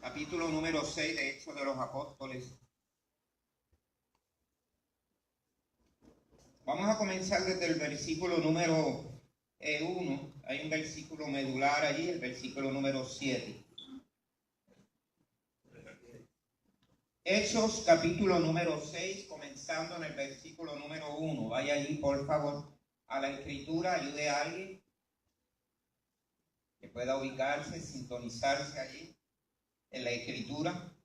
capítulo número 6 de Hechos de los Apóstoles. Vamos a comenzar desde el versículo número 1. Hay un versículo medular allí, el versículo número 7. Hechos capítulo número 6, comenzando en el versículo número 1. Vaya allí, por favor, a la escritura, ayude a alguien que pueda ubicarse, sintonizarse allí en la escritura.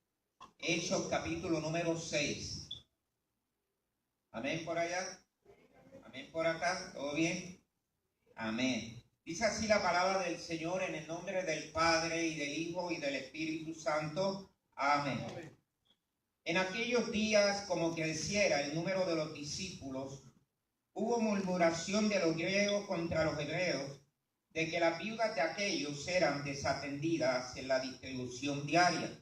Hechos capítulo número 6. Amén por allá. Amén por acá. ¿Todo bien? Amén. Dice así la palabra del Señor en el nombre del Padre y del Hijo y del Espíritu Santo. Amén. Amén. En aquellos días, como creciera el número de los discípulos, hubo murmuración de los griegos contra los hebreos, de que las viudas de aquellos eran desatendidas en la distribución diaria.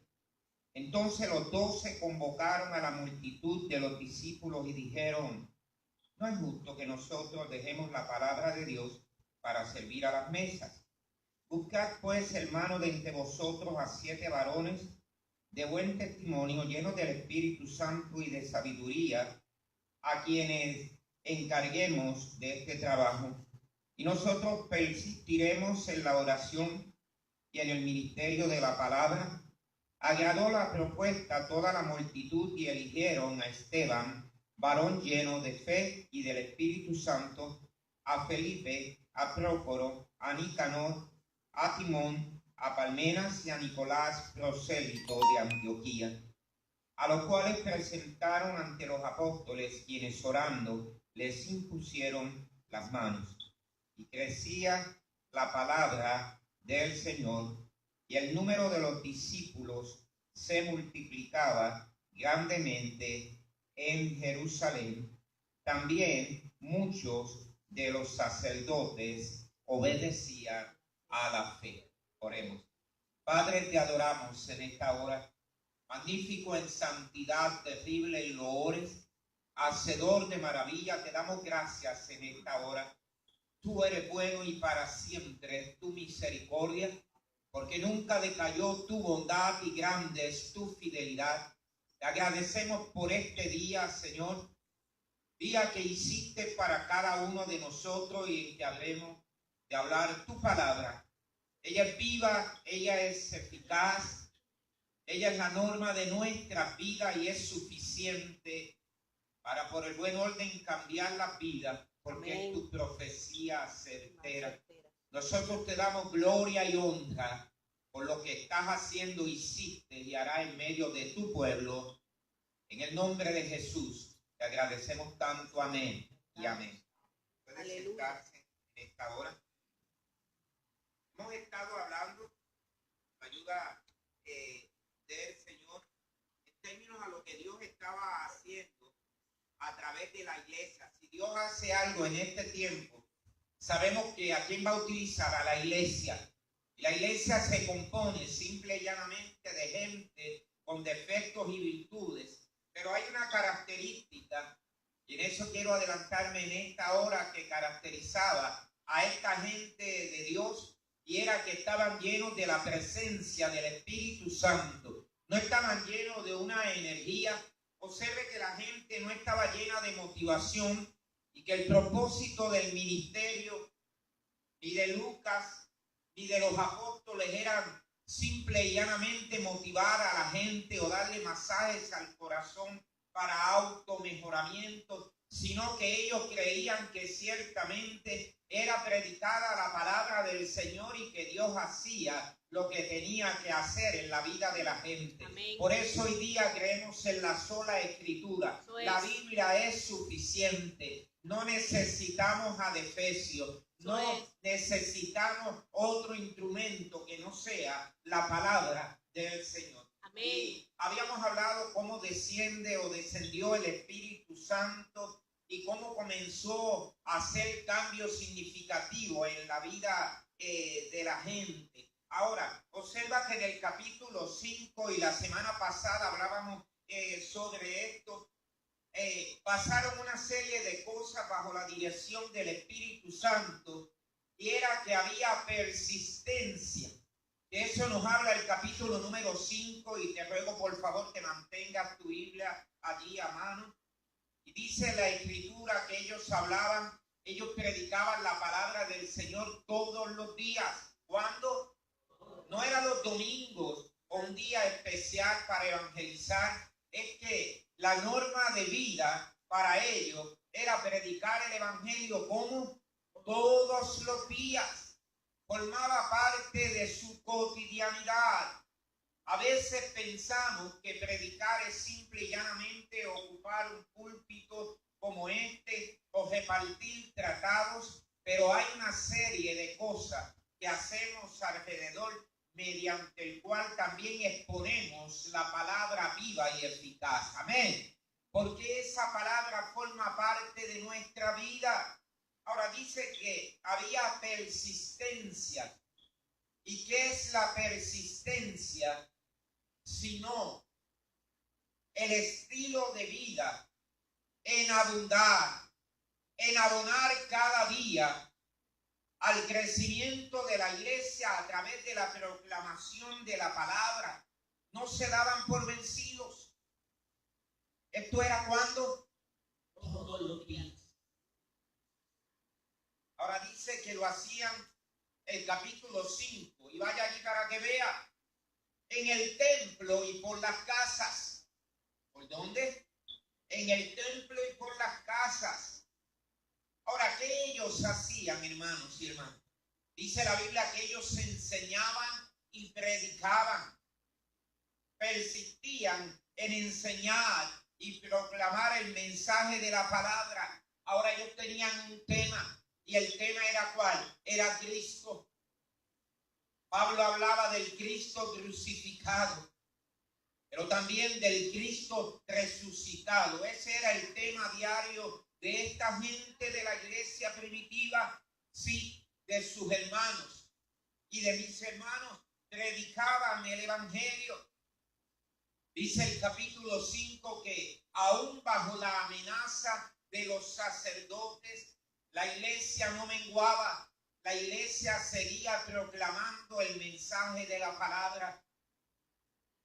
Entonces los 12 convocaron a la multitud de los discípulos y dijeron: no es justo que nosotros dejemos la palabra de Dios para servir a las mesas. Buscad pues, hermanos, de entre vosotros a 7 varones de buen testimonio, llenos del Espíritu Santo y de sabiduría, a quienes encarguemos de este trabajo. Y nosotros persistiremos en la oración y en el ministerio de la palabra. Agradó la propuesta a toda la multitud y eligieron a Esteban, varón lleno de fe y del Espíritu Santo, a Felipe, a Prócoro, a Nicanor, a Timón, a Parmenas y a Nicolás, prosélito de Antioquía, a los cuales presentaron ante los apóstoles, quienes orando les impusieron las manos. Y crecía la palabra del Señor, y el número de los discípulos se multiplicaba grandemente en Jerusalén. También muchos de los sacerdotes obedecían a la fe. Oremos. Padre, te adoramos en esta hora. Magnífico en santidad, terrible en loores, hacedor de maravilla, te damos gracias en esta hora. Tú eres bueno y para siempre tu misericordia, porque nunca decayó tu bondad y grande es tu fidelidad. Te agradecemos por este día, Señor, día que hiciste para cada uno de nosotros y en que hablemos de hablar tu palabra. Ella es viva, ella es eficaz, ella es la norma de nuestra vida y es suficiente para por el buen orden cambiar la vida, porque amén, es tu profecía certera. Nosotros te damos gloria y honra por lo que estás haciendo, hiciste y harás en medio de tu pueblo. En el nombre de Jesús te agradecemos tanto. Amén y amén. Puedes sentarse en esta hora. Hemos estado hablando, con ayuda del Señor, en términos a lo que Dios estaba haciendo a través de la iglesia. Si Dios hace algo en este tiempo, sabemos que a quién va a utilizar, a la iglesia. La iglesia se compone simple y llanamente de gente con defectos y virtudes, pero hay una característica, y en eso quiero adelantarme en esta hora, que caracterizaba a esta gente de Dios, y era que estaban llenos de la presencia del Espíritu Santo. No estaban llenos de una energía. Observe que la gente no estaba llena de motivación y que el propósito del ministerio ni de Lucas ni de los apóstoles eran simple y llanamente motivar a la gente o darle masajes al corazón para automejoramiento, sino que ellos creían que ciertamente era predicada la palabra del Señor y que Dios hacía lo que tenía que hacer en la vida de la gente. Amén. Por eso hoy día creemos en la sola escritura. La Biblia es suficiente. No necesitamos adefesio. No necesitamos otro instrumento que no sea la palabra del Señor. Amén. Y habíamos hablado cómo desciende o descendió el Espíritu Santo y cómo comenzó a hacer cambios significativos en la vida de la gente. Ahora, observa que en el capítulo 5 y la semana pasada hablábamos sobre esto. Pasaron una serie de cosas bajo la dirección del Espíritu Santo y era que había persistencia. De eso nos habla el capítulo número 5 y te ruego por favor que mantengas tu Biblia allí a mano. Y dice la Escritura que ellos hablaban, ellos predicaban la palabra del Señor todos los días. ¿Cuándo? No eran los domingos o un día especial para evangelizar. Es que la norma de vida para ellos era predicar el evangelio como todos los días. Formaba parte de su cotidianidad. A veces pensamos que predicar es simple y llanamente ocupar un púlpito como este o repartir tratados, pero hay una serie de cosas que hacemos alrededor mediante el cual también exponemos la palabra viva y eficaz. Amén. Porque esa palabra forma parte de nuestra vida. Ahora dice que había persistencia. ¿Y qué es la persistencia? Sino el estilo de vida en abundar, en abonar cada día al crecimiento de la iglesia a través de la proclamación de la palabra. No se daban por vencidos. Esto era cuando todos los días. Ahora dice que lo hacían el capítulo 5 y vaya allí para que vea. En el templo y por las casas. ¿Por dónde? En el templo y por las casas. Ahora, ¿qué ellos hacían, hermanos y hermanas? Dice la Biblia que ellos enseñaban y predicaban. Persistían en enseñar y proclamar el mensaje de la palabra. Ahora ellos tenían un tema. ¿Y el tema era cuál? Era Cristo. Pablo hablaba del Cristo crucificado, pero también del Cristo resucitado. Ese era el tema diario de esta gente de la iglesia primitiva, sí, de sus hermanos y de mis hermanos. Predicaban el evangelio. Dice el capítulo 5 que aún bajo la amenaza de los sacerdotes, la iglesia no menguaba. La iglesia seguía proclamando el mensaje de la palabra.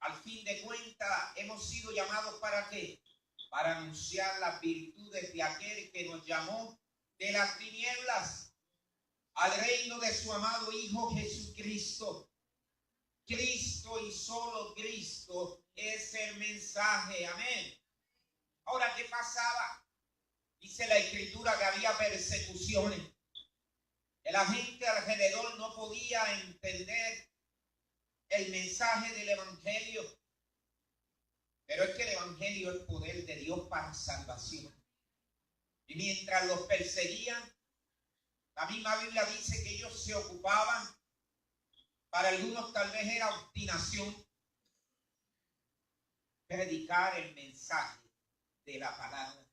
Al fin de cuentas, hemos sido llamados ¿para qué? Para anunciar las virtudes de aquel que nos llamó de las tinieblas al reino de su amado Hijo Jesucristo. Cristo y solo Cristo es el mensaje. Amén. Ahora, ¿qué pasaba? Dice la Escritura que había persecuciones. Que la gente alrededor no podía entender el mensaje del Evangelio. Pero es que el Evangelio es poder de Dios para salvación. Y mientras los perseguían, la misma Biblia dice que ellos se ocupaban. Para algunos tal vez era obstinación. Predicar el mensaje de la palabra.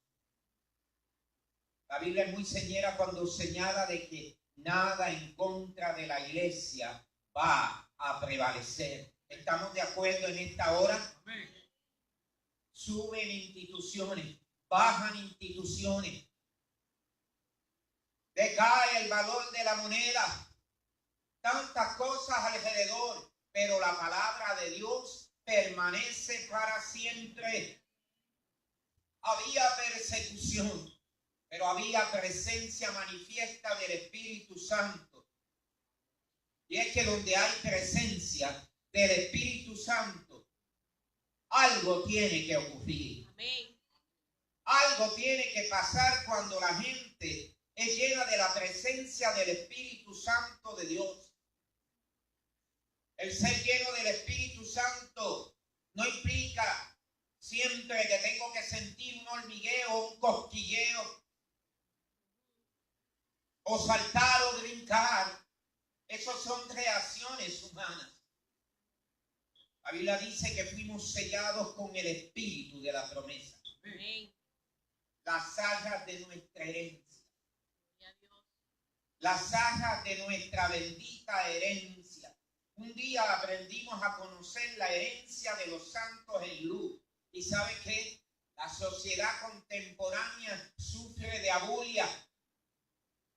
La Biblia es muy señera cuando señala de que nada en contra de la iglesia va a prevalecer. ¿Estamos de acuerdo en esta hora? Amén. Suben instituciones, bajan instituciones, decae el valor de la moneda, tantas cosas alrededor, pero la palabra de Dios permanece para siempre. Había persecución, pero había presencia manifiesta del Espíritu Santo. Y es que donde hay presencia del Espíritu Santo, algo tiene que ocurrir. Amén. Algo tiene que pasar cuando la gente es llena de la presencia del Espíritu Santo de Dios. El ser lleno del Espíritu Santo no implica siempre que tengo que sentir un hormigueo, un cosquilleo, o saltar o brincar. Esas son reacciones humanas. La Biblia dice que fuimos sellados con el espíritu de la promesa. Amén. Las arras de nuestra herencia. Las arras de nuestra bendita herencia. Un día aprendimos a conocer la herencia de los santos en luz. ¿Y sabe qué? La sociedad contemporánea sufre de abulia.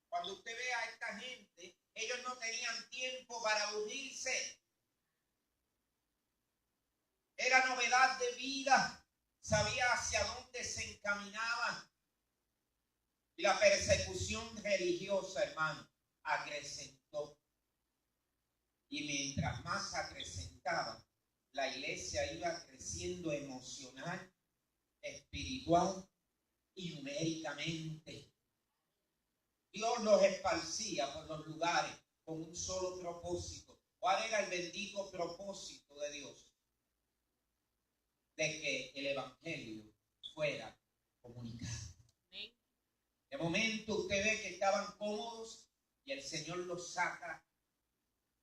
Cuando usted ve a esta gente, ellos no tenían tiempo para aburrirse. Era novedad de vida. Sabía hacia dónde se encaminaban. Y la persecución religiosa, hermano, acrecentó. Y mientras más acrecentaba, la iglesia iba creciendo emocional, espiritual y numéricamente. Dios los esparcía por los lugares con un solo propósito. ¿Cuál era el bendito propósito de Dios? De que el evangelio fuera comunicado. De momento usted ve que estaban cómodos y el Señor los saca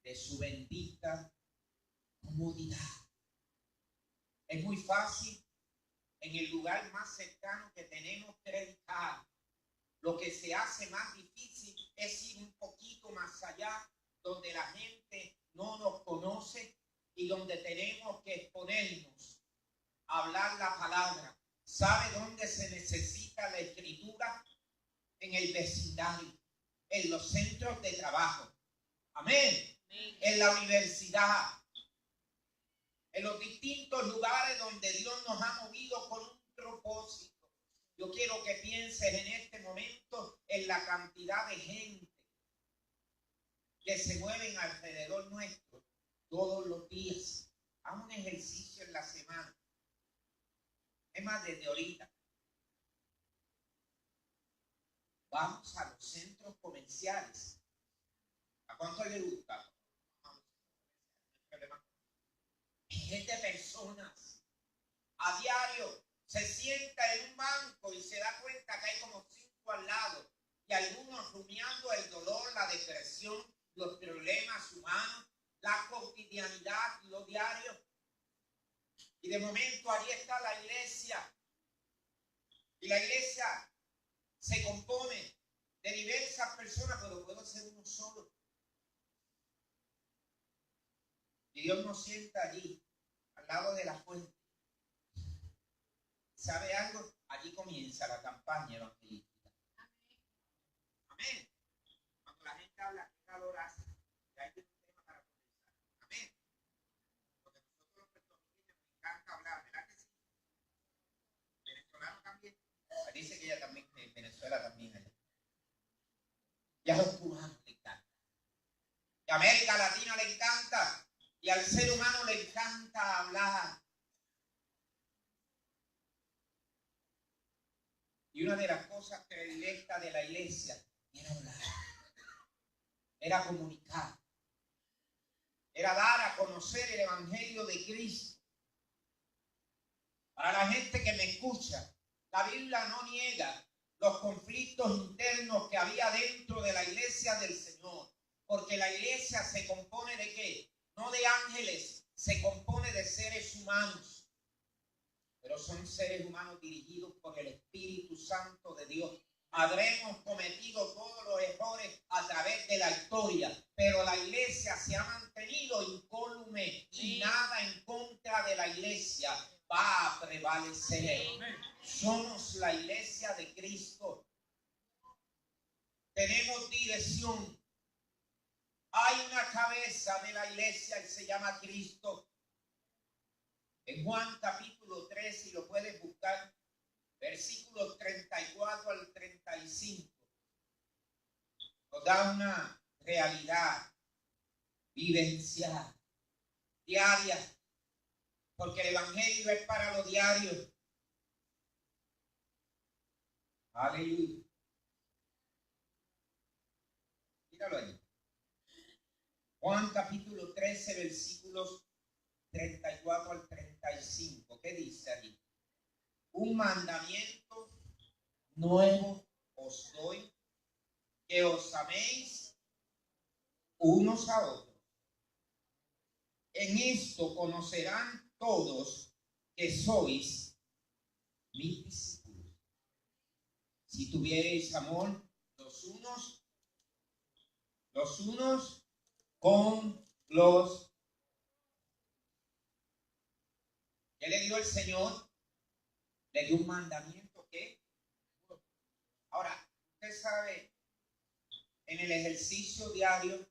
de su bendita comodidad. Es muy fácil en el lugar más cercano que tenemos predicar. Lo que se hace más difícil es ir un poquito más allá, donde la gente no nos conoce y donde tenemos que exponernos a hablar la palabra. ¿Sabe dónde se necesita la escritura? En el vecindario, en los centros de trabajo. Amén. En la universidad, en los distintos lugares donde Dios nos ha movido con un propósito. Yo quiero que pienses en este momento en la cantidad de gente que se mueven alrededor nuestro todos los días. Haz un ejercicio en la semana. Es más, desde ahorita. Vamos a los centros comerciales. ¿A cuánto le gusta? Miles de personas a diario se sienta en un banco y se da cuenta que hay como 5 al lado y algunos rumiando el dolor, la depresión, los problemas humanos, la cotidianidad, lo diario. Y de momento allí está la iglesia. Y la iglesia se compone de diversas personas, pero puede ser uno solo. Y Dios nos sienta allí, al lado de la fuente. ¿Sabe algo? Allí comienza la campaña evangelística. Amén. Cuando la gente habla, ¿qué calor hace? Ya hay un tema para comenzar. Amén. Porque nosotros los puertorriqueños nos encanta hablar, ¿verdad que sí? Venezolano también. Dice que ella también, en Venezuela también. Y a los cubanos le encanta. Y a América Latina le encanta. Y al ser humano le encanta hablar. Y una de las cosas predilectas de la iglesia era hablar. Era comunicar. Era dar a conocer el evangelio de Cristo. Para la gente que me escucha, la Biblia no niega los conflictos internos que había dentro de la iglesia del Señor. Porque la iglesia se compone ¿de qué? No de ángeles, se compone de seres humanos. Pero son seres humanos dirigidos por el Espíritu Santo de Dios. Habremos cometido todos los errores a través de la historia, pero la iglesia se ha mantenido incólume y nada en contra de la iglesia va a prevalecer. Somos la iglesia de Cristo. Tenemos dirección. Hay una cabeza de la iglesia y se llama Cristo. En Juan capítulo 3, si lo puedes buscar, versículos 34 al 35, nos da una realidad vivencial, diaria, porque el evangelio es para lo diario. Aleluya. Míralo ahí. Juan capítulo 13, versículos 34 al 35. ¿Qué dice allí? Un mandamiento nuevo os doy, que os améis unos a otros. En esto conocerán todos que sois mis discípulos, si tuviereis amor los unos con los. ¿Qué le dio el Señor? Le dio un mandamiento que. Ahora, usted sabe, en el ejercicio diario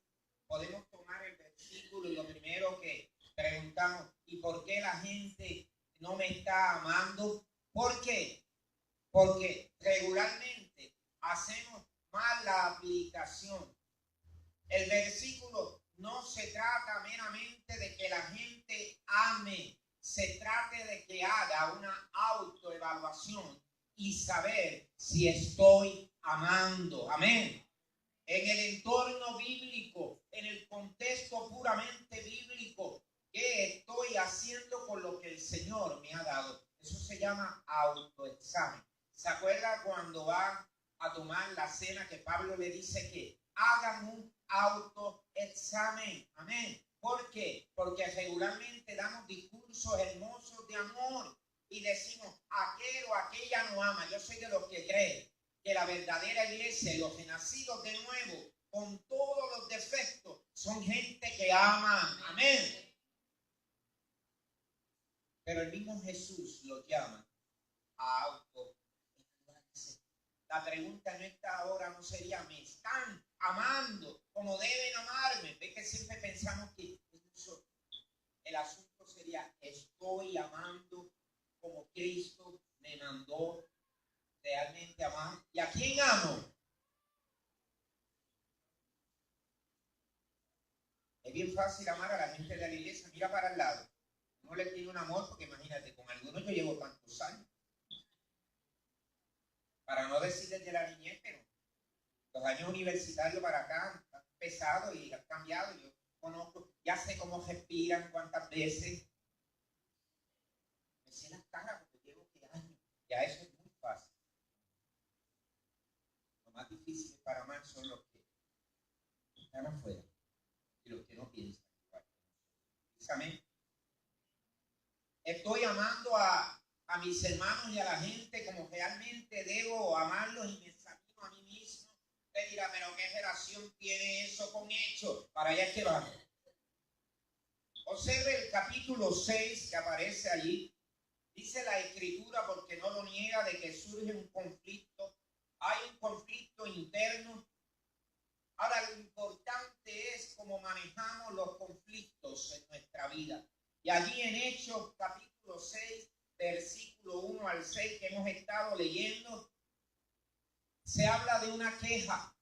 podemos tomar el versículo y lo primero que Preguntamos, ¿y por qué la gente no me está amando? ¿Por qué? Porque regularmente hacemos mal la aplicación. El versículo no se trata meramente de que la gente ame, se trata de que haga una autoevaluación y saber si estoy amando. Amén. En el entorno bíblico, en el contexto puramente bíblico, ¿qué estoy haciendo con lo que el Señor me ha dado? Eso se llama autoexamen. ¿Se acuerda cuando va a tomar la cena que Pablo le dice que hagan un autoexamen? Amén. ¿Por qué? Porque regularmente damos discursos hermosos de amor y decimos, aquel o aquella no ama. Yo soy de los que creen que la verdadera iglesia, los renacidos de nuevo, con todos los defectos, son gente que ama. Amén. Pero el mismo Jesús los llama a autoevaluarse. La pregunta en esta hora no sería, ¿me están amando como deben amarme? Ve que siempre pensamos que eso, el asunto sería, ¿estoy amando como Cristo me mandó realmente amar? ¿Y a quién amo? Es bien fácil amar a la gente de la iglesia. Mira para el lado. No le tiene un amor porque imagínate, con algunos yo llevo tantos años. Para no decir desde la niñez, pero los años universitarios para acá han pesado y han cambiado. Yo conozco, ya sé cómo respiran, cuántas veces. Me sé las caras porque llevo años. Ya eso es muy fácil. Lo más difícil para amar son los que están afuera y los que no piensan igual. Amén. Estoy amando a mis hermanos y a la gente como realmente debo amarlos y me examino a mí mismo. Usted dirá, pero ¿qué relación tiene eso con hechos? Para allá es que vamos. Observe el capítulo 6 que aparece allí. Dice la escritura, porque no lo niega, de que surge un conflicto. Hay un conflicto interno. Ahora, lo importante es cómo manejamos los conflictos en nuestra vida. Y allí en Hechos, capítulo 6, versículo 1 al 6, que hemos estado leyendo, se habla de una queja.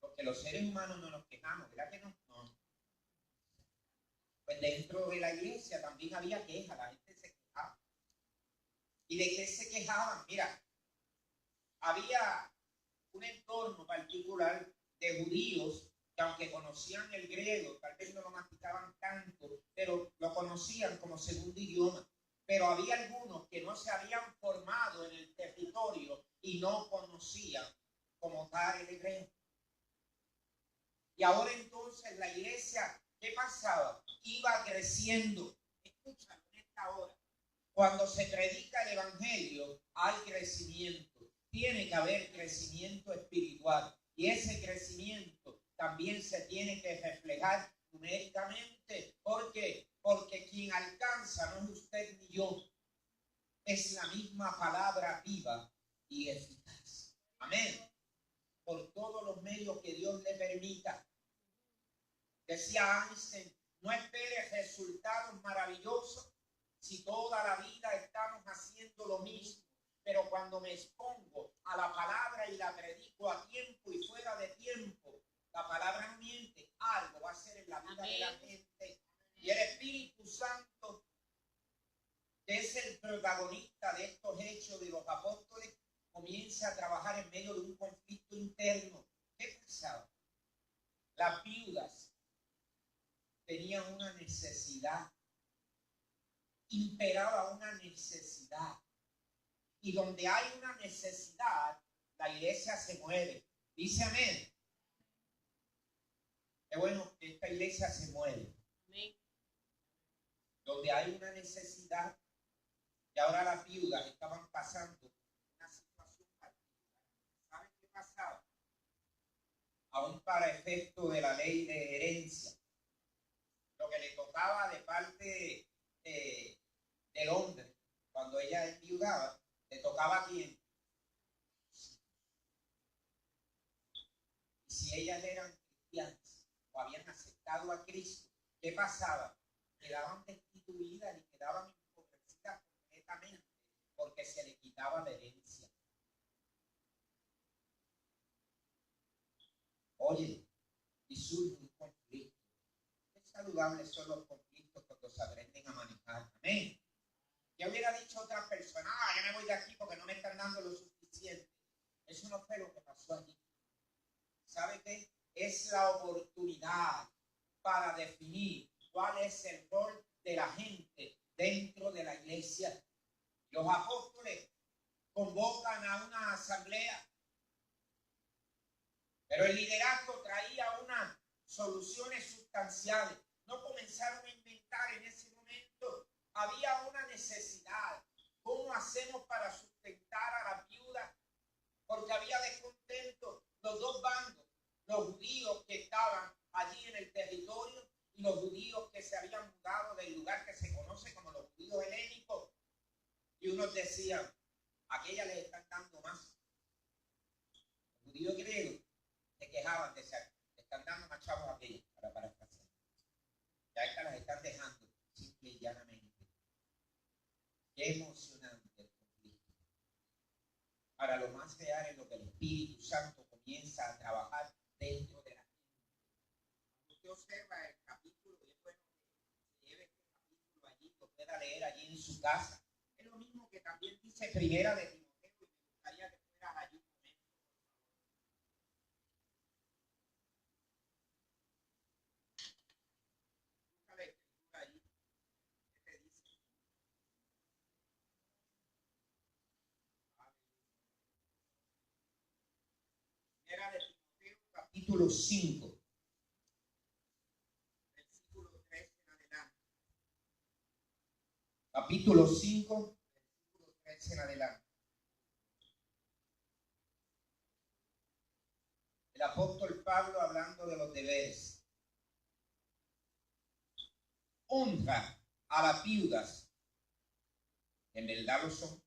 Porque los seres humanos no nos quejamos, ¿verdad que no? No. Pues dentro de la iglesia también había queja, la gente se quejaba. ¿Y de qué se quejaban? Mira, había un entorno particular de judíos que aunque conocían el griego, tal vez no lo masticaban tanto, pero lo conocían como segundo idioma. Pero había algunos que no se habían formado en el territorio y no conocían como tal el hebreo. Y ahora entonces la iglesia, ¿qué pasaba? Iba creciendo. Escúchame en esta hora. Cuando se predica el evangelio, hay crecimiento. Tiene que haber crecimiento espiritual. Y ese crecimiento también se tiene que reflejar numéricamente. ¿Por qué? Porque quien alcanza no es usted ni yo. Es la misma palabra viva y eficaz. Amén. Por todos los medios que Dios le permita. Decía Einstein, no espere resultados maravillosos si toda la vida estamos haciendo lo mismo. Pero cuando me expongo a la palabra y la predico a tiempo y fuera de tiempo, la palabra no miente, algo va a ser en la vida de la gente. Y el Espíritu Santo, que es el protagonista de estos hechos de los apóstoles, comienza a trabajar en medio de un conflicto interno. ¿Qué pasaba? Las viudas tenían una necesidad, imperaba una necesidad. Y donde hay una necesidad, la iglesia se mueve. Dice amén. Qué bueno que esta iglesia se mueve. Amén. Donde hay una necesidad, y ahora las viudas estaban pasando una situación particular. ¿Saben qué pasaba? Aún para efecto de la ley de herencia, lo que le tocaba de parte del hombre, cuando ella enviudaba, le tocaba a quién. Y si ellas eran cristianas o habían aceptado a Cristo, ¿qué pasaba? quedaban destituidas y quedaban empobrecidas completamente porque se les quitaba la herencia. Oye, y surge un conflicto. Qué saludables son los conflictos cuando se aprenden a manejar. Amén. Ya hubiera dicho otra persona, yo me voy de aquí porque no me están dando lo suficiente. Eso no fue lo que pasó allí. ¿Sabe qué? Es la oportunidad para definir cuál es el rol de la gente dentro de la iglesia. Los apóstoles convocan a una asamblea, pero el liderazgo traía unas soluciones sustanciales. No comenzaron a inventar en ese momento. Había una necesidad. ¿Cómo hacemos para sustentar a la viuda? Porque había descontento. Los dos bandos, los judíos que estaban allí en el territorio y los judíos que se habían mudado del lugar que se conoce como los judíos helénicos. Y unos decían, aquella les están dando más. Los judíos griegos se quejaban, decían, le están dando más chavos a aquellos para parafrasear. Ya estas las están dejando simple y llanamente. Qué emocionante el conflicto. Ahora, lo más real es lo que el Espíritu Santo comienza a trabajar dentro de la gente. Usted observa el capítulo, y es bueno que lleve este capítulo allí, lo pueda leer allí en su casa. Es lo mismo que también dice Primera de Timoteo, y me gustaría que fueras allí un momento. Busca la escritura allí. ¿Qué te dice? Primera de Timoteo, capítulo 5. Capítulo 5, versículo 13 en adelante. El apóstol Pablo hablando de los deberes. Honra a las viudas, en verdad lo son.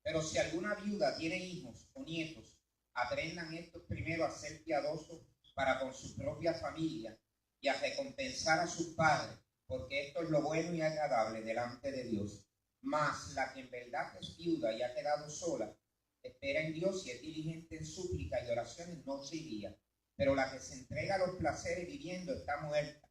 Pero si alguna viuda tiene hijos o nietos, aprendan estos primero a ser piadosos para con su propia familia y a recompensar a sus padres, porque esto es lo bueno y agradable delante de Dios. Mas la que en verdad es viuda y ha quedado sola, espera en Dios y es diligente en súplica y oraciones noche y día. Pero la que se entrega a los placeres viviendo está muerta.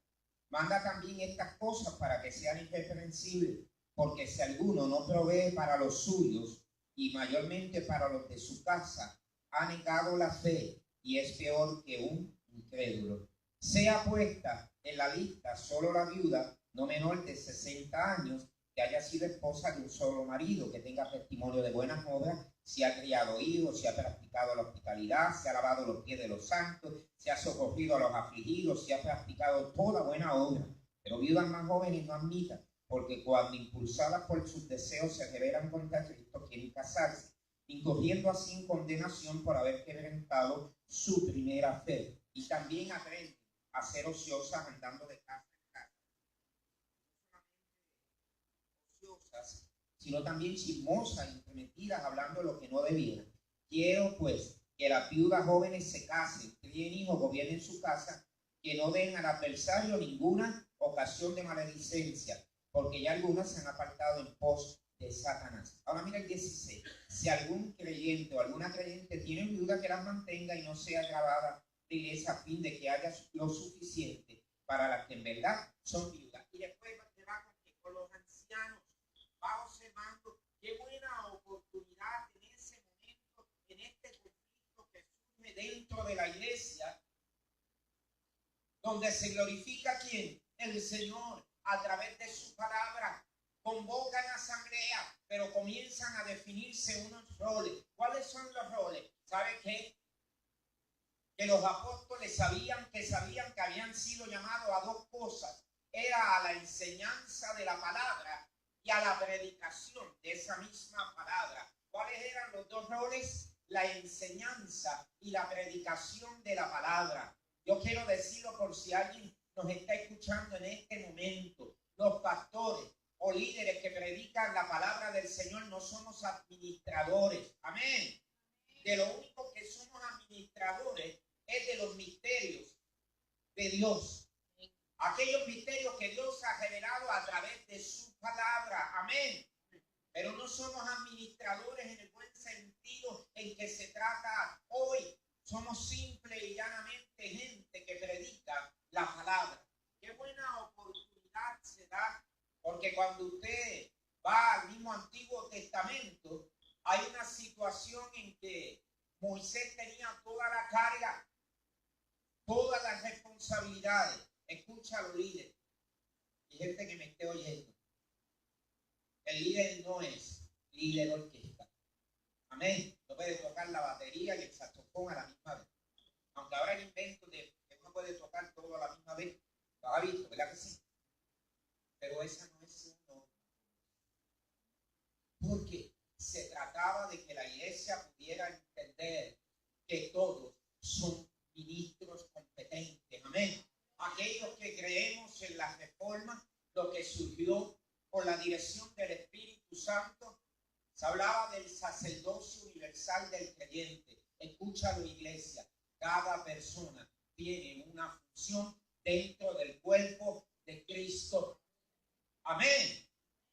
Manda también estas cosas para que sean irreprensibles, porque si alguno no provee para los suyos, y mayormente para los de su casa, ha negado la fe y es peor que un incrédulo. Sea puesta en la lista solo la viuda no menor de 60 años que haya sido esposa de un solo marido, que tenga testimonio de buenas obras, si ha criado hijos, si ha practicado la hospitalidad, si ha lavado los pies de los santos, si ha socorrido a los afligidos, si ha practicado toda buena obra. Pero viudas más jóvenes no admitan, porque cuando impulsadas por sus deseos se rebelan contra Cristo, quieren casarse, incurriendo así en condenación por haber quebrantado su primera fe. Y también aprenden a ser ociosas andando de casa en casa. No solamente ociosas, sino también chismosas, intrometidas, hablando lo que no debieran. Quiero pues que las viudas jóvenes se casen, críen hijos, gobiernen su casa, que no den al adversario ninguna ocasión de maledicencia, porque ya algunas se han apartado en pos de Satanás. Ahora mira el 16. Si algún creyente o alguna creyente tiene viuda, que las mantenga y no sea agravada de esa, a fin de que haya lo suficiente para las que en verdad son viudas. Y después te va con los ancianos. Va observando qué buena oportunidad en ese momento, en este conflicto que surge dentro de la iglesia, donde se glorifica ¿quién? El Señor. A través de su palabra, convocan asamblea, pero comienzan a definirse unos roles. ¿Cuáles son los roles? ¿Sabe qué? Que los apóstoles sabían que habían sido llamados a dos cosas. Era a la enseñanza de la palabra y a la predicación de esa misma palabra. ¿Cuáles eran los dos roles? La enseñanza y la predicación de la palabra. Yo quiero decirlo por si alguien nos está escuchando en este momento. Los pastores o líderes que predican la palabra del Señor no somos administradores. Amén. De lo único que somos administradores es de los misterios de Dios. aquellos misterios que Dios ha revelado a través de su palabra. Amén. Pero no somos administradores en el buen sentido en que se trata hoy. Somos simple y llanamente gente que predica la palabra. Qué buena oportunidad se da, porque cuando usted va al mismo Antiguo Testamento, hay una situación en que Moisés tenía toda la carga, todas las responsabilidades. Escúchalo, líder, y gente que me esté oyendo. El líder no es líder orquesta. Amén. No puede tocar la batería y el saxofón a la misma vez. Aunque ahora hay inventos de que uno puede tocar todo a la misma vez. Lo ha visto, ¿verdad que sí? Pero esa no es su norma. Porque se trataba de que la iglesia pudiera entender que todos son ministros competentes. Amén. Aquellos que creemos en la reforma, lo que surgió por la dirección del Espíritu Santo, se hablaba del sacerdocio universal del creyente. Escúchalo, iglesia, cada persona tiene una función dentro del cuerpo de Cristo. Amén.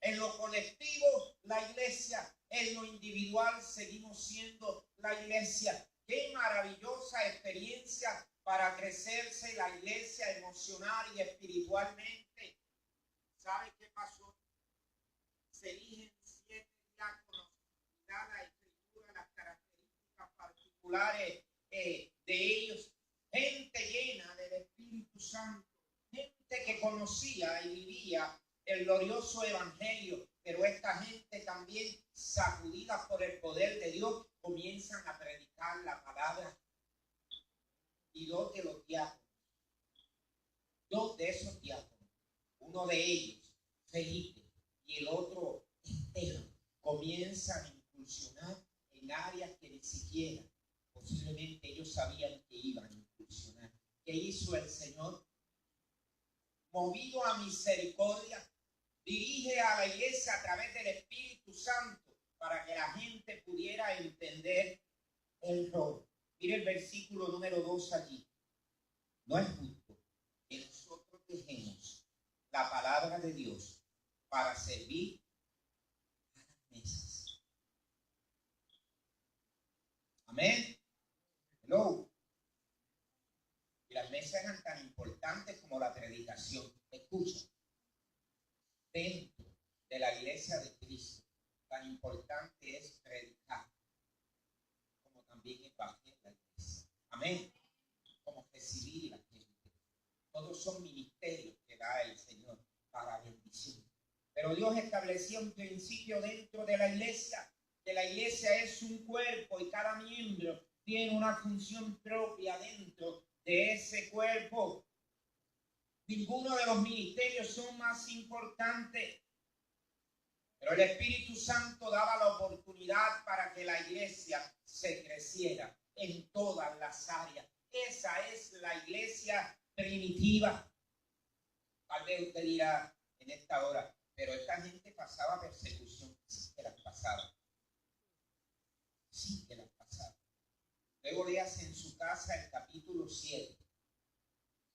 En lo colectivo, la iglesia. En lo individual, seguimos siendo la iglesia. Qué maravillosa experiencia para crecerse la iglesia emocional y espiritualmente. ¿Sabe qué pasó? Se eligen 7 diáconos, da la escritura, las características particulares de ellos. Gente llena del Espíritu Santo, gente que conocía y vivía el glorioso evangelio, pero esta gente también, sacudida por el poder de Dios, comienzan a predicar la palabra. Y dos de los diáconos, dos de esos diáconos, uno de ellos, Felipe, y el otro, Esteban, comienzan a incursionar en áreas que ni siquiera posiblemente ellos sabían que iban a incursionar. ¿Qué hizo el Señor? Movido a misericordia, dirige a la iglesia a través del Espíritu Santo para que la gente pudiera entender el rol. Mire el versículo número 2 allí. No es justo que nosotros dejemos la palabra de Dios para servir a las mesas. Amén. Hello. Y las mesas eran tan importantes como la predicación. Escucha. Dentro de la iglesia de Cristo, tan importante es predicar como también evangelizar la iglesia. Amén. Como recibir la gente. Todos son ministerios que da el Señor para bendición. Pero Dios estableció un principio dentro de la iglesia, que la iglesia es un cuerpo y cada miembro tiene una función propia dentro de ese cuerpo. Ninguno de los ministerios son más importantes, pero el Espíritu Santo daba la oportunidad para que la iglesia se creciera en todas las áreas. Esa es la iglesia primitiva. Tal vez usted dirá en esta hora, pero esta gente pasaba persecución. Sí que las pasaba. Sí que las pasaba. Luego leas en su casa el capítulo 7.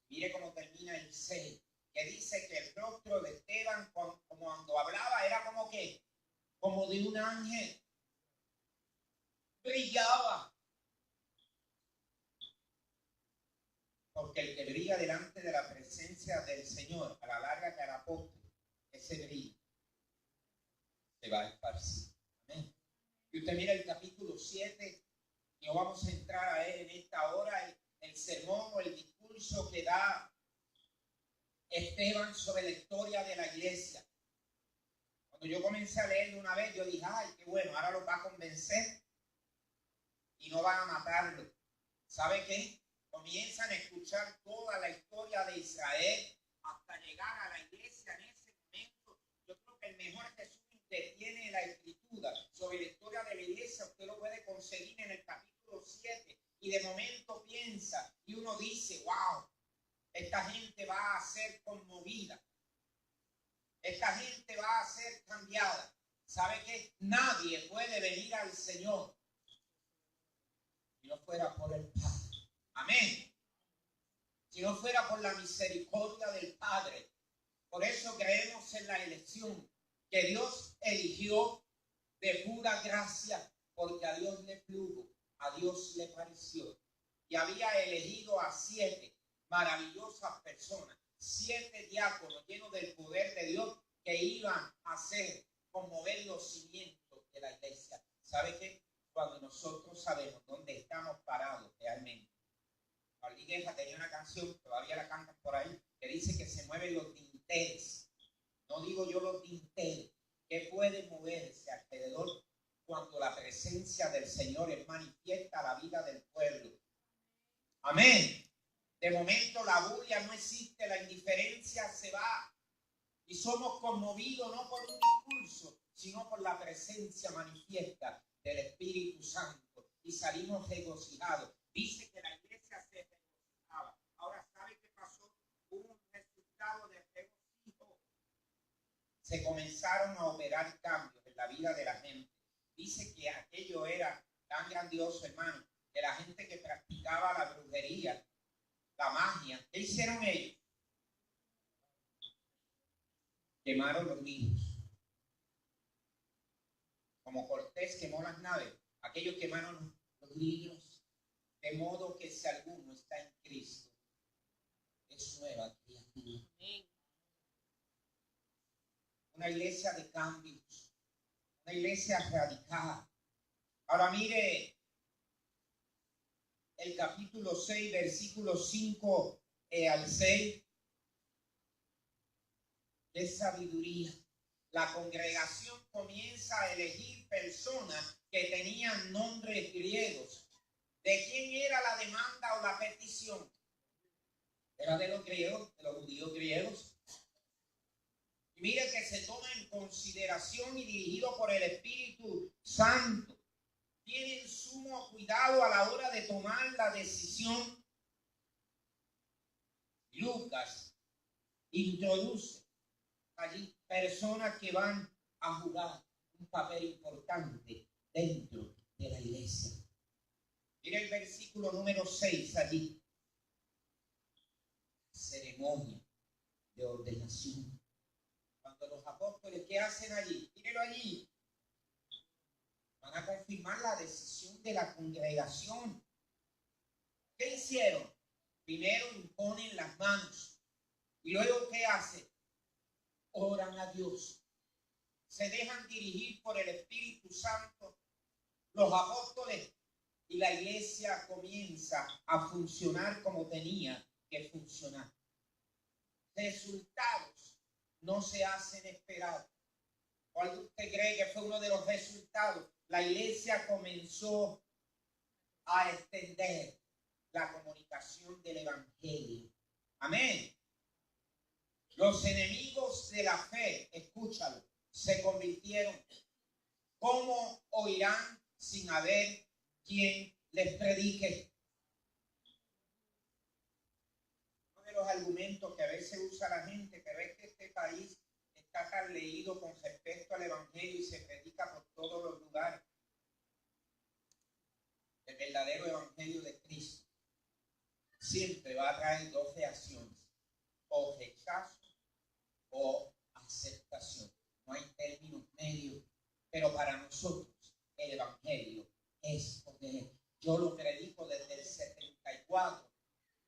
Mire cómo termina el 6, que dice que el rostro de Esteban, como cuando hablaba, era como que, como de un ángel. Brillaba. Porque el que brilla delante de la presencia del Señor, a la larga que hará postre, ese brillo se va a esparcir. Amén. Y usted mira el capítulo 7, y no vamos a entrar a él en esta hora, el sermón o el discurso que da Esteban sobre la historia de la iglesia. Cuando yo comencé a leerlo una vez, yo dije, ay, qué bueno, ahora los va a convencer y no van a matarlo. ¿Sabe qué? Comienzan a escuchar toda la historia de Israel hasta llegar a la iglesia en ese momento. Yo creo que el mejor resumen que tiene la escritura sobre la historia de la iglesia, usted lo puede conseguir en el capítulo 7. Y de momento piensa y uno dice, wow, esta gente va a ser conmovida. Esta gente va a ser cambiada. ¿Sabe qué? Nadie puede venir al Señor si no fuera por el Padre. Amén. si no fuera por la misericordia del Padre. Por eso creemos en la elección, que Dios eligió de pura gracia, porque a Dios le plugo, a Dios le pareció. Y había elegido a 7 maravillosas personas, 7 diáconos llenos del poder de Dios, que iban a hacer conmover los cimientos de la iglesia. ¿Sabe qué? Cuando nosotros sabemos dónde estamos parados realmente. Paul Guerra tenía una canción, todavía la cantan por ahí, que dice que se mueven los dinteles. No digo yo los dinteles, que pueden moverse alrededor cuando la presencia del Señor es manifiesta a la vida del pueblo. Amén. De momento la bulla no existe, la indiferencia se va. Y somos conmovidos no por un discurso, sino por la presencia manifiesta del Espíritu Santo. Y salimos regocijados. Dice que la iglesia se regocijaba. Ahora, ¿sabe qué pasó? Hubo un resultado de regocijo. Se comenzaron a operar cambios en la vida de la gente. Dice que aquello era tan grandioso, hermano, que la gente que practicaba la brujería, la magia, ¿qué hicieron ellos? Quemaron los nidos. Como Cortés quemó las naves, aquellos quemaron los nidos, de modo que si alguno está en Cristo, es nueva criatura. Una iglesia de cambios, una iglesia radical. Ahora mire el capítulo 6, versículos 5 al 6. ¡Qué sabiduría! La congregación comienza a elegir personas que tenían nombres griegos. ¿De quién era la demanda o la petición? Era de los griegos, de los judíos griegos. Y mire que se toma en consideración y dirigido por el Espíritu Santo. Tienen sumo cuidado a la hora de tomar la decisión. Lucas introduce allí personas que van a jugar un papel importante dentro de la iglesia. Mira el versículo número 6 allí. Ceremonia de ordenación. Cuando los apóstoles, ¿qué hacen allí? Mírelo allí. Van a confirmar la decisión de la congregación. ¿Qué hicieron? Primero imponen las manos. ¿Y luego qué hacen? Oran a Dios. Se dejan dirigir por el Espíritu Santo. Los apóstoles y la iglesia comienza a funcionar como tenía que funcionar. Resultados no se hacen esperar. ¿Cuál usted cree que fue uno de los resultados? La iglesia comenzó a extender la comunicación del evangelio. Amén. Los enemigos de la fe, escúchalo, se convirtieron. ¿Cómo oirán sin haber quien les predique? Uno de los argumentos que a veces usa la gente, pero es que este país está tan leído con respecto al evangelio y se predica por todos los lugares. El verdadero evangelio de Cristo siempre va a traer 2 reacciones: o rechazo o aceptación. No hay términos medios. Pero para nosotros el evangelio es poder. Yo lo predico desde el 74.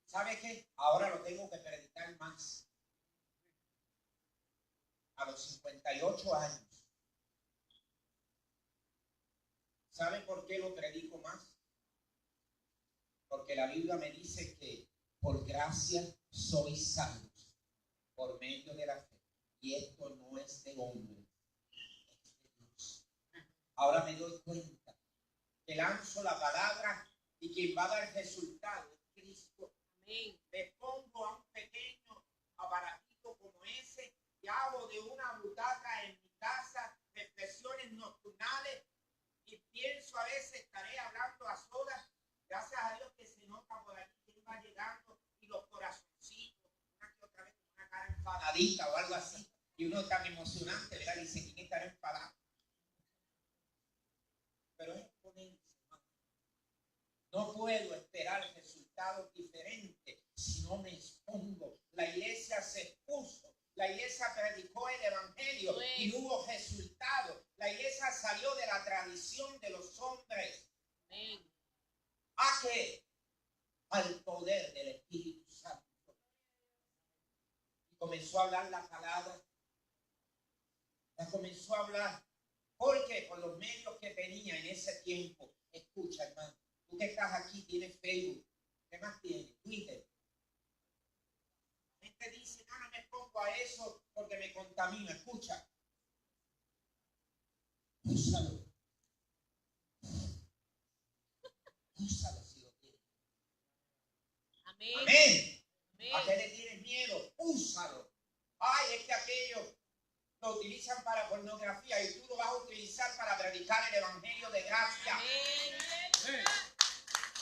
¿Sabe qué? Ahora lo tengo que predicar más. A los 58 años. ¿Sabe por qué lo predico más? Porque la Biblia me dice que por gracia sois salvos por medio de la fe. Y esto no es de hombre, es de Dios. Ahora me doy cuenta que lanzo la palabra y quien va a dar resultado es Cristo. Amén. Me pongo a un pequeño aparatito como ese y hago de una butaca en mi casa reflexiones nocturnales y pienso, a veces estaré hablando a solas. Gracias a Dios que se nota por aquí que va llegando y los corazoncitos, una que otra vez con una cara enfadadita o algo así. Y uno tan emocionante, ¿verdad? Dice, ¿quién estará enfadado? Pero es exponencia. No puedo esperar resultados diferentes si no me expongo? La iglesia se expuso. La iglesia predicó el evangelio y hubo resultado. La iglesia salió de la tradición de los hombres. ¿A qué? Al poder del Espíritu Santo. Y comenzó a hablar la palabra. La comenzó a hablar. Porque por los medios que tenía en ese tiempo. Escucha, hermano. Tú que estás aquí tienes Facebook. ¿Qué más tienes? Twitter. La gente dice, no me pongo a eso porque me contamina. Escucha. Úsalo. Úsalo si lo tienes. Amén. Amén. ¿A qué le tienes miedo? Úsalo. Ay, es que aquello lo utilizan para pornografía y tú lo vas a utilizar para predicar el evangelio de gracia. Amén.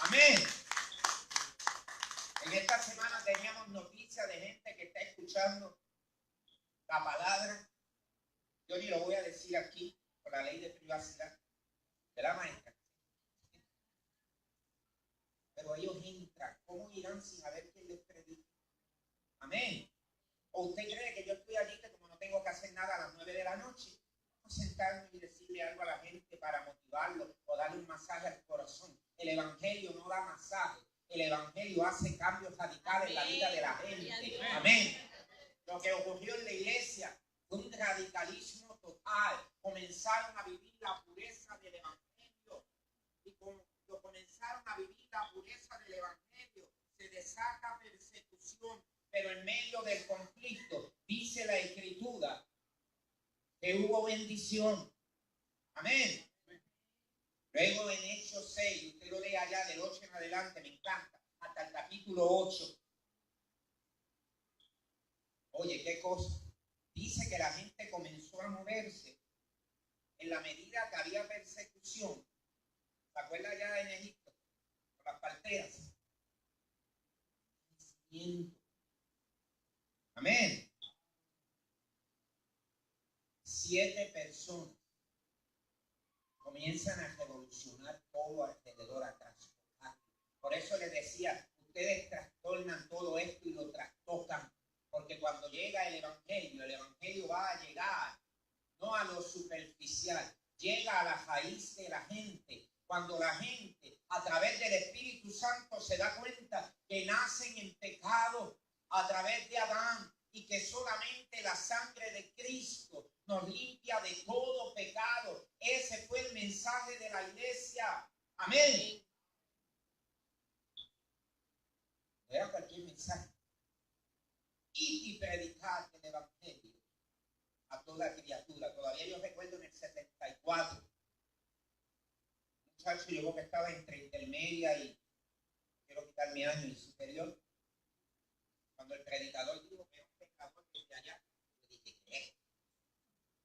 Amén. En esta semana teníamos noticias de gente que está escuchando la palabra. Yo ni lo voy a decir aquí por la ley de privacidad de la maestra. Pero ellos entran. ¿Cómo irán sin saber quién les predica? Amén. ¿O usted cree que yo estoy allí que como no tengo que hacer nada a las 9 de la noche, no sentarme y decirle algo a la gente para motivarlo o darle un masaje al corazón? El evangelio no da masaje. El evangelio hace cambios radicales en la vida de la gente. Amén. Lo que ocurrió en la iglesia fue un radicalismo total. Comenzaron a vivir la pureza del evangelio. Y cuando comenzaron a vivir la pureza del evangelio, se desata persecución. Pero en medio del conflicto, dice la Escritura, que hubo bendición. Amén. Luego en Hechos 6, usted lo lee allá del 8 en adelante, me encanta, hasta el capítulo 8. Oye, qué cosa. Dice que la gente comenzó a moverse en la medida que había persecución. ¿Se acuerda allá en Egipto? Con las parteras. Amén. 7 personas comienzan a revolucionar todo alrededor atrás. Por eso les decía, ustedes trastornan todo esto y lo trastocan, porque cuando llega el evangelio va a llegar no a lo superficial, llega a la raíz de la gente. Cuando la gente a través del Espíritu Santo se da cuenta que nacen en pecado a través de Adán y que solamente la sangre de Cristo nos limpia de todo pecado. Ese fue el mensaje de la iglesia. Amén. No era cualquier mensaje. Y predicar el evangelio a toda criatura. Todavía yo recuerdo en el 74. Un muchacho llegó que estaba entre intermedia y quiero quitar mi año y superior. Cuando el predicador dijo que era un pecador desde allá, yo dije, ¿qué?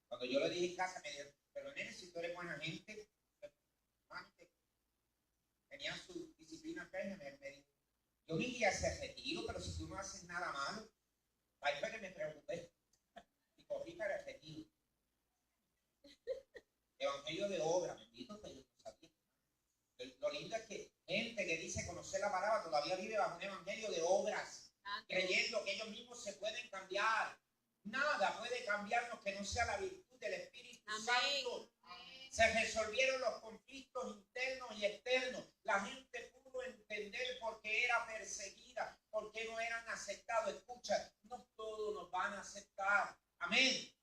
Cuando yo le dije en casa, me dijeron, pero nene, si tú eres buena gente, tenía su disciplina firme, me dijo, yo ni iría a ese retiro, pero si tú no haces nada malo, ahí fue que me preocupé y corrí para el retiro. Evangelio de obra, bendito que yo no sabía. Lo lindo es que gente que dice conocer la palabra todavía vive bajo un evangelio de obras, creyendo que ellos mismos se pueden cambiar. Nada puede cambiarnos que no sea la virtud del Espíritu Santo. Se resolvieron los conflictos internos y externos. La gente pudo entender por qué era perseguida, por qué no eran aceptados. Escucha, no todos nos van a aceptar. Amén.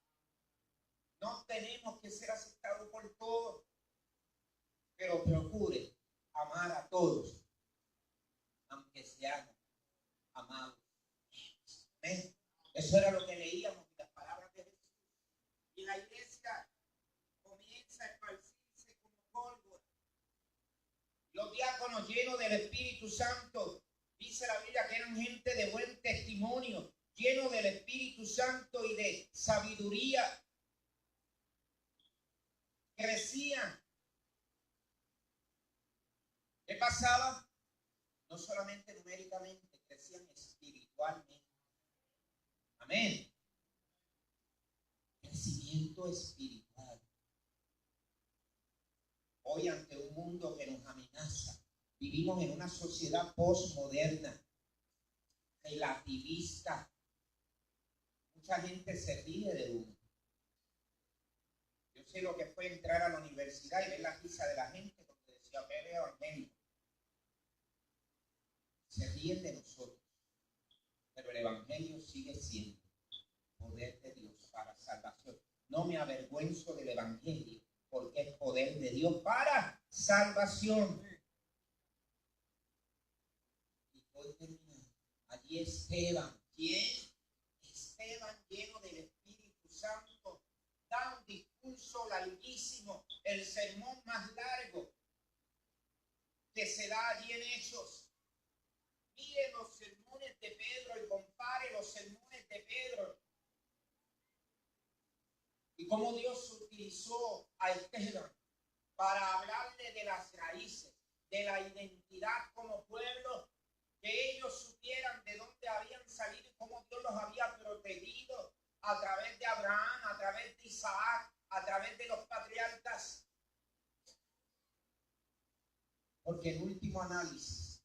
No tenemos que ser aceptados por todos. Pero procure amar a todos, aunque seamos amados. Amén. Eso era lo que leíamos en las palabras de Jesús. Y la iglesia comienza a esparcirse como pólvora. Los diáconos llenos del Espíritu Santo, dice la Biblia que eran gente de buen testimonio, llenos del Espíritu Santo y de sabiduría. Crecían. ¿Qué pasaba? No solamente numéricamente, crecían espiritualmente. Amén. Crecimiento espiritual. Hoy, ante un mundo que nos amenaza, vivimos en una sociedad postmoderna. relativista. Mucha gente se ríe de uno. Yo sé lo que fue entrar a la universidad y ver la risa de la gente porque decía, ver el evangelio. Se ríen de nosotros, pero el evangelio sigue siendo poder de Dios para salvación. No me avergüenzo del evangelio porque es poder de Dios para salvación. Y voy terminando. Allí Esteban, ¿quién? Esteban, lleno del Espíritu Santo, da un discurso larguísimo, el sermón más largo que se da allí en Hechos. Mire los sermones de Pedro y compare los sermones de Pedro y cómo Dios utilizó a Esteban para hablarle de las raíces, de la identidad como pueblo, que ellos supieran de dónde habían salido y cómo Dios los había protegido a través de Abraham, a través de Isaac, a través de los patriarcas. Porque el último análisis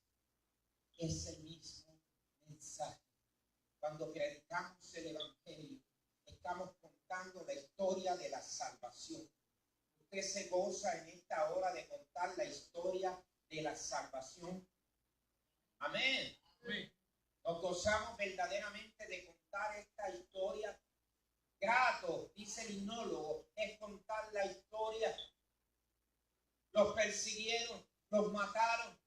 es el mismo mensaje. Cuando predicamos el evangelio, estamos contando la historia de la salvación. Usted se goza en esta hora de contar la historia de la salvación. Amén. Amén. Nos gozamos verdaderamente de contar esta historia. Grato, dice el himnólogo, es contar la historia. Los persiguieron, los mataron.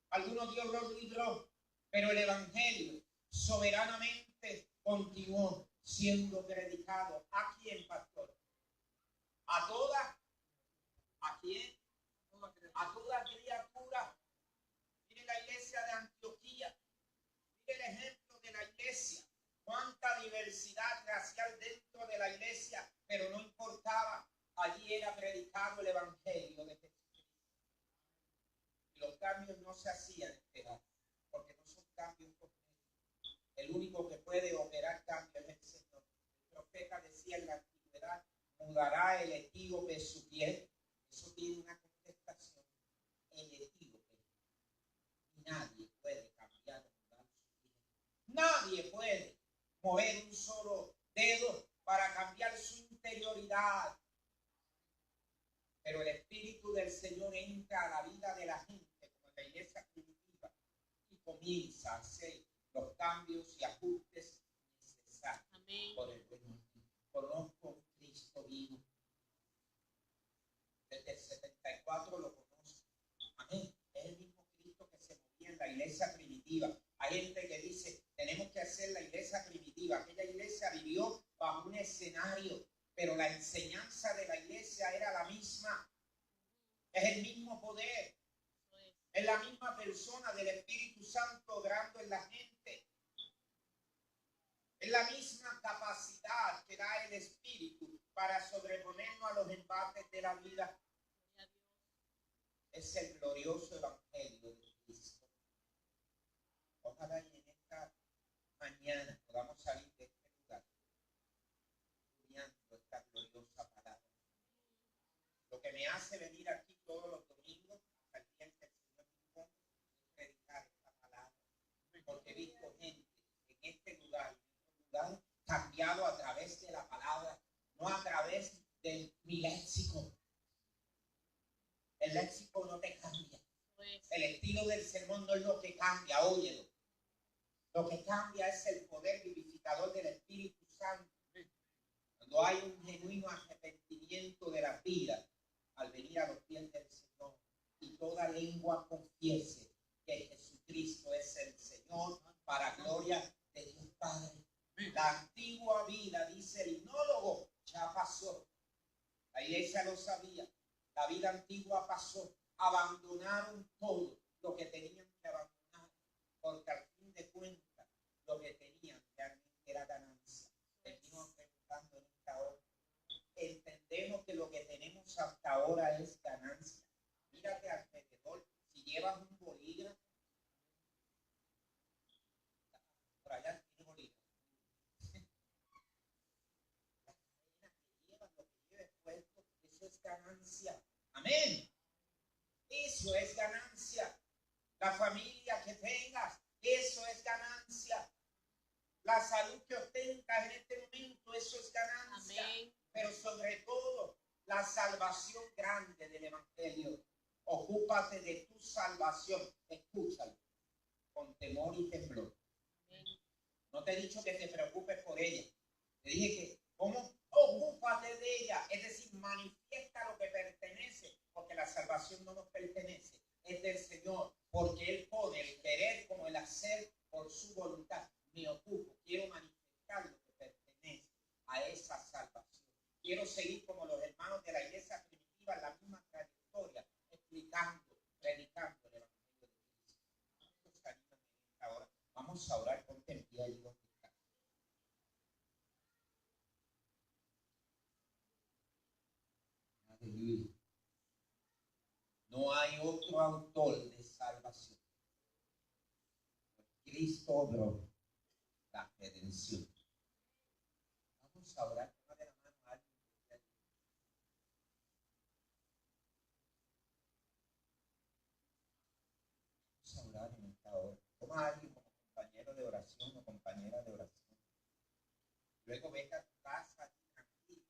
Algunos Dios los libró, pero el evangelio soberanamente continuó siendo predicado. ¿A quién, pastor? ¿A toda? ¿A quién? A toda criatura. Mire la iglesia de Antioquía. Mire el ejemplo de la iglesia. Cuánta diversidad racial dentro de la iglesia, pero no importaba. Allí era predicado el evangelio de Jesucristo. Y los cambios no se hacían esperar, porque no son cambios cosméticos. El único que puede operar cambios es el Señor. El profeta decía en la antigüedad, mudará el etíope su piel. Eso tiene una contestación. El etíope. Y nadie puede cambiar o mudar su piel. Nadie puede mover un solo dedo para cambiar su interioridad. Pero el Espíritu del Señor entra a la vida de la gente, como en la iglesia primitiva, y comienza a hacer los cambios y ajustes necesarios. Amén. Por el buen motivo. Conozco un Cristo vivo. Desde el 74 lo conozco. Amén. Es el mismo Cristo que se movía en la iglesia primitiva. Hay gente que dice, tenemos que hacer la iglesia primitiva. Aquella iglesia vivió bajo un escenario, pero la enseñanza de la iglesia era la misma. Es el mismo poder. Es la misma persona del Espíritu Santo obrando en la gente. Es la misma capacidad que da el Espíritu para sobreponernos a los embates de la vida. Es el glorioso evangelio de Cristo. Ojalá y en esta mañana podamos salir de este lugar estudiando esta gloriosa palabra. Lo que me hace venir aquí todos los domingos hasta el día en que el Señor me ponga es predicar esta palabra. Porque he visto gente en este lugar, cambiado a través de la palabra, no a través de mi léxico. El léxico no te cambia. El estilo del sermón no es lo que cambia, óyelo. Lo que cambia es el poder vivificador del Espíritu Santo. Cuando hay un genuino arrepentimiento de la vida al venir a los pies del Señor y toda lengua confiese que Jesucristo es el Señor para gloria de Dios Padre. La antigua vida, dice el himnólogo, ya pasó. La iglesia lo sabía. La vida antigua pasó. Abandonaron todo lo que tenían que abandonar, porque al fin de cuentas lo que tenían realmente era ganancia. Venimos preguntando en esta hora. Entendemos que lo que tenemos hasta ahora es ganancia. Mírate alrededor. Si llevas un bolígrafo, por allá tiene bolígrafo. La cadena que llevas, lo que lleves puesto, eso es ganancia. Amén. Eso es ganancia. La familia que es ganancia. La salud que obtengas en este momento, eso es ganancia. Amén. Pero sobre todo, la salvación grande del Evangelio. Ocúpate de tu salvación. Escúchalo. Con temor y temblor. Amén. No te he dicho que te preocupes por ella. Te dije que, ¿cómo? Ocúpate de ella. Es decir, manifiesta lo que pertenece. Porque la salvación no nos pertenece. Es del Señor. Porque Él pone el querer como el hacer por su voluntad. Me ocupo, quiero manifestar lo que pertenece a esa salvación. Quiero seguir como los hermanos de la iglesia primitiva en la misma trayectoria, explicando, predicando el Evangelio de Cristo. Ahora vamos a orar, ponte en pie ahí donde está. Aleluya. No hay otro autor de salvación. Cristo obró la redención. Vamos a orar. Tómale la mano a alguien. Vamos a orar en esta hora. Toma a alguien como compañero de oración o compañera de oración. Luego vete a tu casa tranquilo.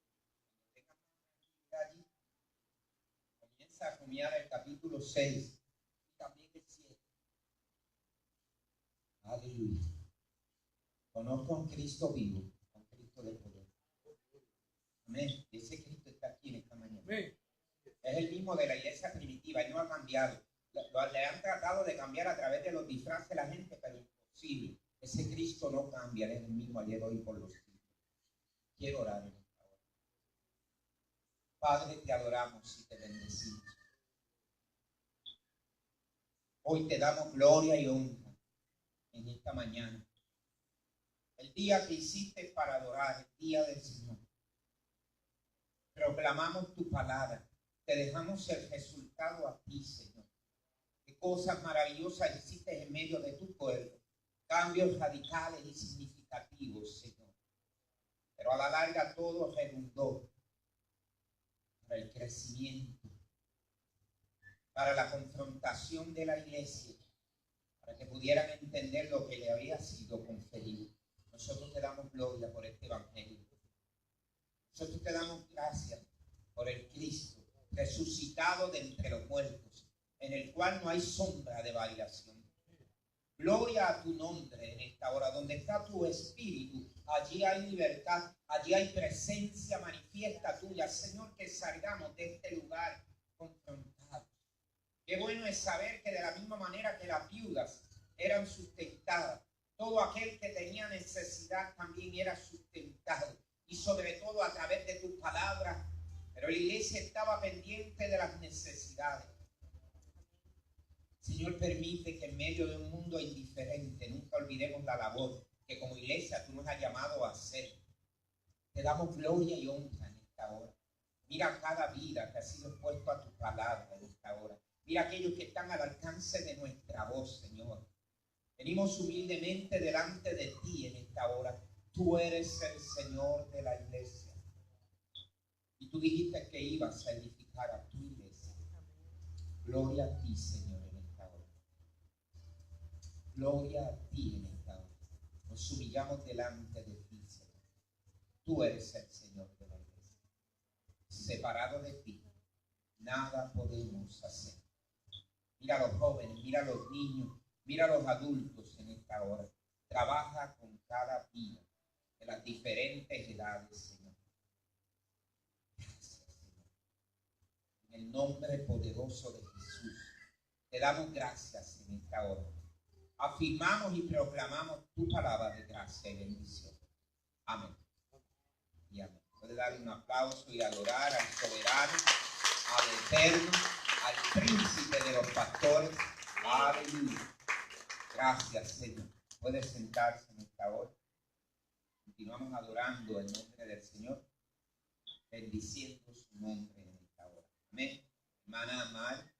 Cuando tengas más tranquilidad allí, comienza a rumiar el capítulo 6 y también el 7. Aleluya. Conozco a un Cristo vivo, a un Cristo de poder. Amén. Ese Cristo está aquí en esta mañana. Amén. Es el mismo de la iglesia primitiva, Él no ha cambiado. Le han tratado de cambiar a través de los disfraces de la gente, pero imposible. Ese Cristo no cambia, Él es el mismo ayer, hoy, por los siglos. Quiero orar en esta hora. Padre, te adoramos y te bendecimos. Hoy te damos gloria y honra en esta mañana. El día que hiciste para adorar, el día del Señor. Proclamamos tu palabra. Te dejamos el resultado a ti, Señor. Qué cosas maravillosas hiciste en medio de tu pueblo. Cambios radicales y significativos, Señor. Pero a la larga todo redundó para el crecimiento, para la confrontación de la iglesia, para que pudieran entender lo que le había sido conferido. Nosotros te damos gloria por este evangelio. Nosotros te damos gracias por el Cristo resucitado de entre los muertos, en el cual no hay sombra de variación. Gloria a tu nombre en esta hora. Donde está tu espíritu, allí hay libertad, allí hay presencia manifiesta tuya. Señor, que salgamos de este lugar confrontados. Qué bueno es saber que de la misma manera que las viudas eran sustentadas, todo aquel que tenía necesidad también era sustentado. Y sobre todo a través de tu palabra. Pero la iglesia estaba pendiente de las necesidades. Señor, permite que en medio de un mundo indiferente nunca olvidemos la labor que como iglesia tú nos has llamado a hacer. Te damos gloria y honra en esta hora. Mira cada vida que ha sido expuesto a tu palabra en esta hora. Mira aquellos que están al alcance de nuestra voz, Señor. Venimos humildemente delante de ti en esta hora. Tú eres el Señor de la iglesia. Y tú dijiste que ibas a edificar a tu iglesia. Gloria a ti, Señor, en esta hora. Gloria a ti en esta hora. Nos humillamos delante de ti, Señor. Tú eres el Señor de la iglesia. Separado de ti, nada podemos hacer. Mira a los jóvenes, mira a los niños, mira a los adultos en esta hora. Trabaja con cada vida de las diferentes edades, Señor. Gracias, Señor. En el nombre poderoso de Jesús, te damos gracias en esta hora. Afirmamos y proclamamos tu palabra de gracia y bendición. Amén. Y amén. Puede dar un aplauso y adorar al soberano, al eterno, al príncipe de los pastores. Aleluya. Gracias, Señor. Puede sentarse en esta hora. Continuamos adorando el nombre del Señor, bendiciendo su nombre en esta hora. Amén. Hermana Amar.